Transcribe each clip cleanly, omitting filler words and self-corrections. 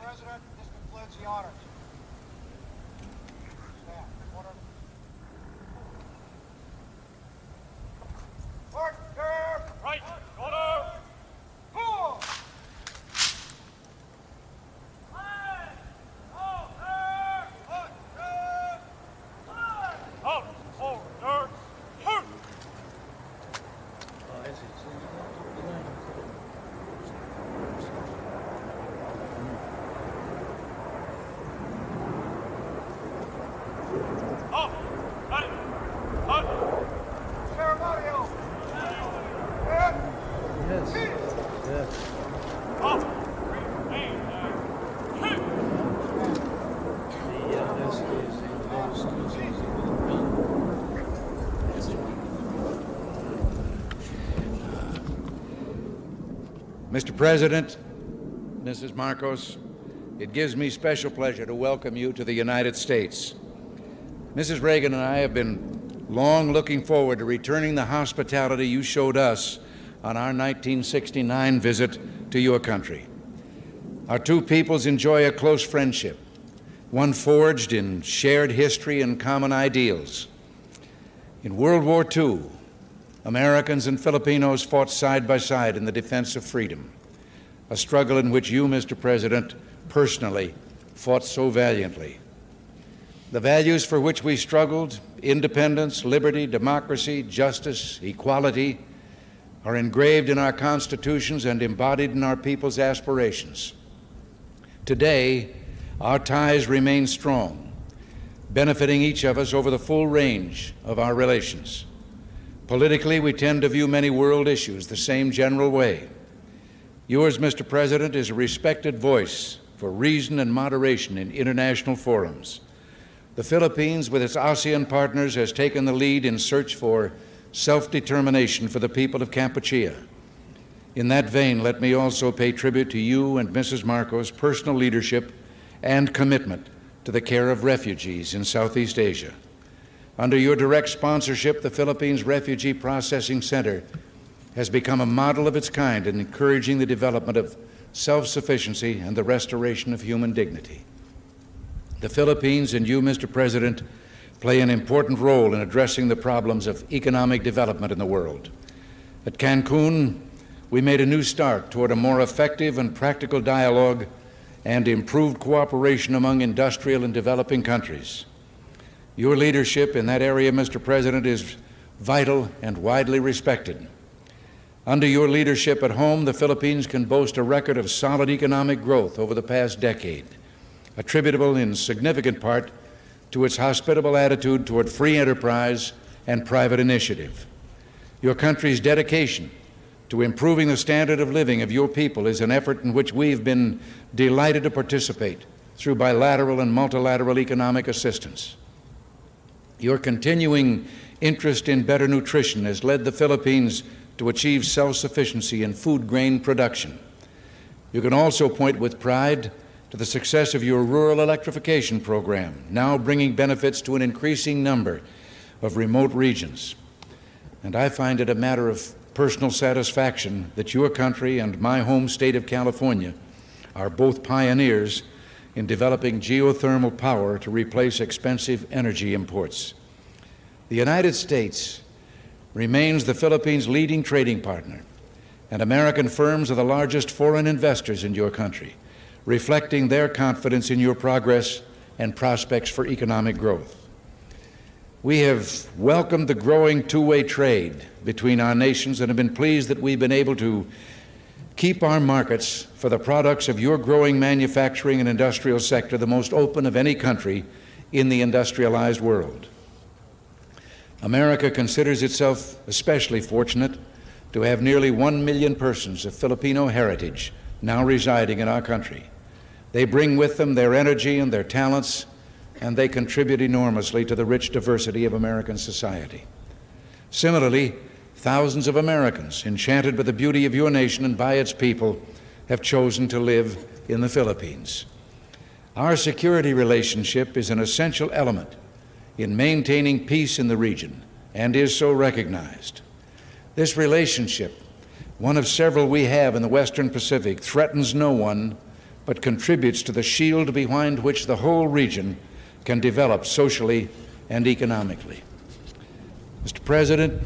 President, this concludes the honors. Stand. Order. Order. Right. Order. Four. Out. Order. Hurt. Out. Ready. Out. Ceremonial. Yes. Yes. Out. Remain. Hit. Mr. President, Mrs. Marcos, it gives me special pleasure to welcome you to the United States. Mrs. Reagan and I have been long looking forward to returning the hospitality you showed us on our 1969 visit to your country. Our two peoples enjoy a close friendship, one forged in shared history and common ideals. In World War II, Americans and Filipinos fought side by side in the defense of freedom, a struggle in which you, Mr. President, personally fought so valiantly. The values for which we struggled, independence, liberty, democracy, justice, equality, are engraved in our constitutions and embodied in our people's aspirations. Today, our ties remain strong, benefiting each of us over the full range of our relations. Politically, we tend to view many world issues the same general way. Yours, Mr. President, is a respected voice for reason and moderation in international forums. The Philippines, with its ASEAN partners, has taken the lead in search for self-determination for the people of Kampuchea. In that vein, let me also pay tribute to you and Mrs. Marcos' personal leadership and commitment to the care of refugees in Southeast Asia. Under your direct sponsorship, the Philippines Refugee Processing Center has become a model of its kind in encouraging the development of self-sufficiency and the restoration of human dignity. The Philippines and you, Mr. President, play an important role in addressing the problems of economic development in the world. At Cancun, we made a new start toward a more effective and practical dialogue and improved cooperation among industrial and developing countries. Your leadership in that area, Mr. President, is vital and widely respected. Under your leadership at home, the Philippines can boast a record of solid economic growth over the past decade, attributable in significant part to its hospitable attitude toward free enterprise and private initiative. Your country's dedication to improving the standard of living of your people is an effort in which we've been delighted to participate through bilateral and multilateral economic assistance. Your continuing interest in better nutrition has led the Philippines to achieve self-sufficiency in food grain production. You can also point with pride to the success of your rural electrification program, now bringing benefits to an increasing number of remote regions. And I find it a matter of personal satisfaction that your country and my home state of California are both pioneers in developing geothermal power to replace expensive energy imports. The United States remains the Philippines' leading trading partner, and American firms are the largest foreign investors in your country, reflecting their confidence in your progress and prospects for economic growth. We have welcomed the growing two-way trade between our nations and have been pleased that we've been able to keep our markets for the products of your growing manufacturing and industrial sector the most open of any country in the industrialized world. America considers itself especially fortunate to have nearly 1 million persons of Filipino heritage now residing in our country. They bring with them their energy and their talents, and they contribute enormously to the rich diversity of American society. Similarly, thousands of Americans, enchanted by the beauty of your nation and by its people, have chosen to live in the Philippines. Our security relationship is an essential element in maintaining peace in the region and is so recognized. This relationship, one of several we have in the Western Pacific, threatens no one, but contributes to the shield behind which the whole region can develop socially and economically. Mr. President,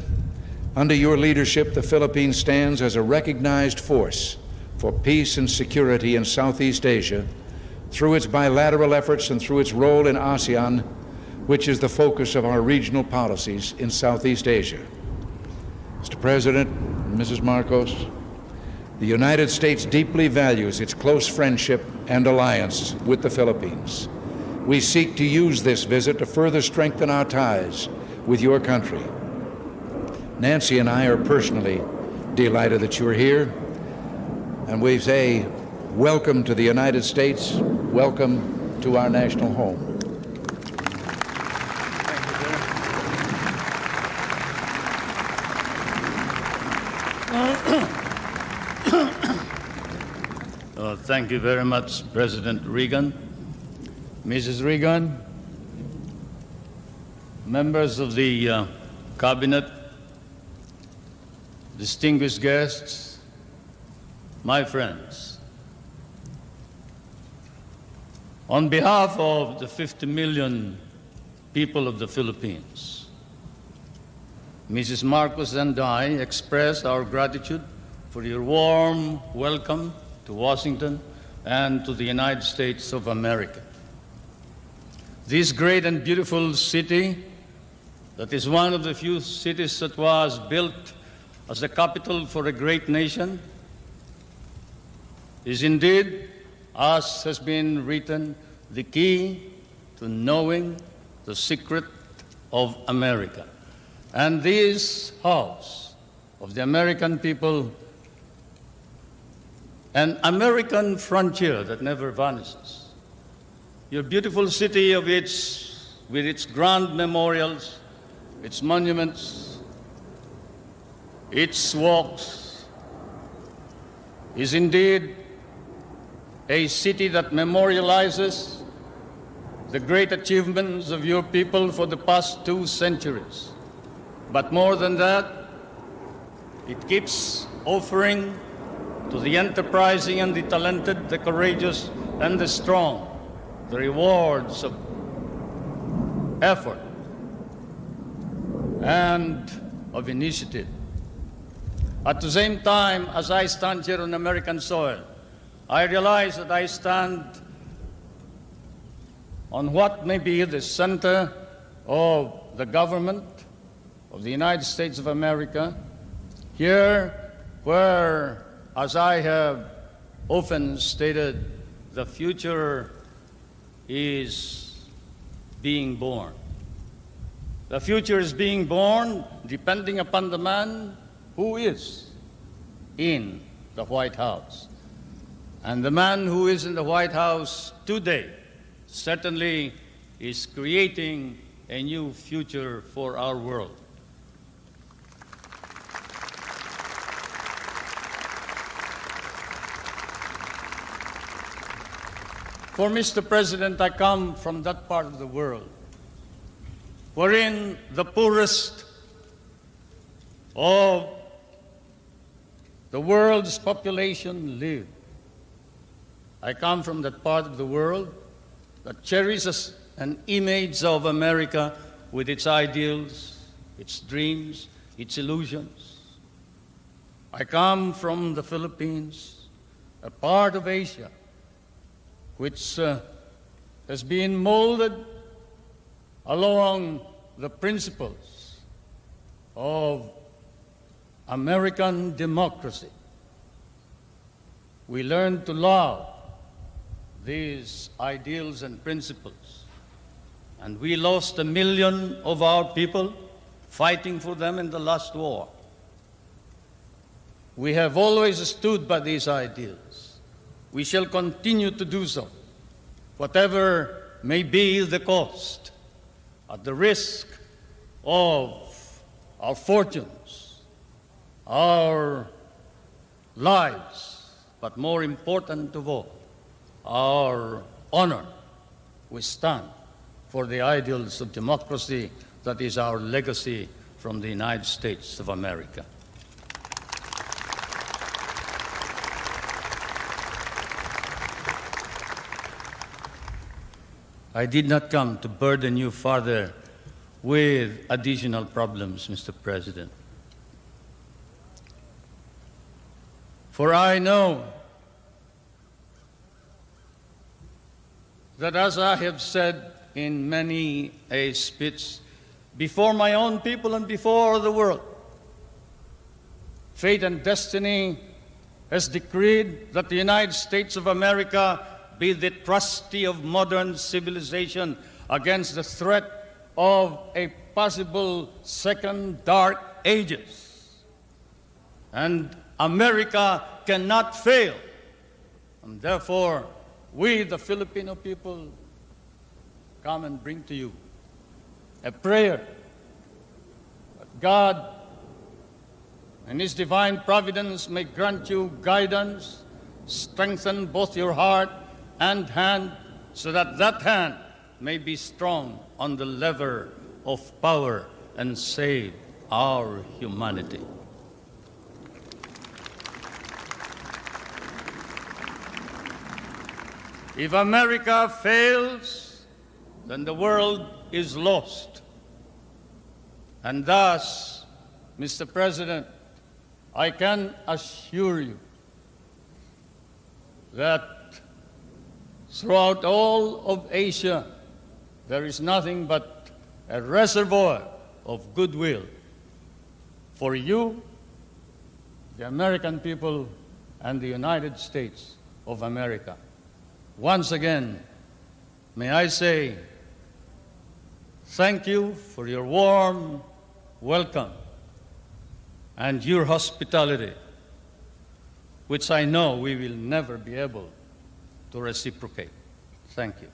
under your leadership, the Philippines stands as a recognized force for peace and security in Southeast Asia through its bilateral efforts and through its role in ASEAN, which is the focus of our regional policies in Southeast Asia. Mr. President, Mrs. Marcos, the United States deeply values its close friendship and alliance with the Philippines. We seek to use this visit to further strengthen our ties with your country. Nancy and I are personally delighted that you're here, and we say welcome to the United States, welcome to our national home. Thank you very much, President Reagan. Mrs. Reagan, members of the Cabinet, distinguished guests, my friends. On behalf of the 50 million people of the Philippines, Mrs. Marcos and I express our gratitude for your warm welcome to Washington and to the United States of America. This great and beautiful city, that is one of the few cities that was built as the capital for a great nation, is indeed, as has been written, the key to knowing the secret of America. And this house of the American people, an American frontier that never vanishes. Your beautiful city with its grand memorials, its monuments, its walks, is indeed a city that memorializes the great achievements of your people for the past 2 centuries. But more than that, it keeps offering to the enterprising and the talented, the courageous and the strong, the rewards of effort and of initiative. At the same time, as I stand here on American soil, I realize that I stand on what may be the center of the government of the United States of America, here where, as I have often stated, the future is being born. The future is being born depending upon the man who is in the White House. And the man who is in the White House today certainly is creating a new future for our world. For Mr. President, I come from that part of the world wherein the poorest of the world's population live. I come from that part of the world that cherishes an image of America with its ideals, its dreams, its illusions. I come from the Philippines, a part of Asia, which has been molded along the principles of American democracy. We learned to love these ideals and principles, and we lost 1 million of our people fighting for them in the last war. We have always stood by these ideals. We shall continue to do so, whatever may be the cost, at the risk of our fortunes, our lives, but more important of all, our honor. We stand for the ideals of democracy that is our legacy from the United States of America. I did not come to burden you further with additional problems, Mr. President. For I know that, as I have said in many a speech before my own people and before the world, fate and destiny has decreed that the United States of America be the trustee of modern civilization against the threat of a possible second dark ages. And America cannot fail. And therefore, we, the Filipino people, come and bring to you a prayer that God and His divine providence may grant you guidance, strengthen both your heart and hand, so that that hand may be strong on the lever of power and save our humanity. If America fails, then the world is lost. And thus, Mr. President, I can assure you that throughout all of Asia, there is nothing but a reservoir of goodwill for you, the American people, and the United States of America. Once again, may I say thank you for your warm welcome and your hospitality, which I know we will never be able to reciprocate. Thank you.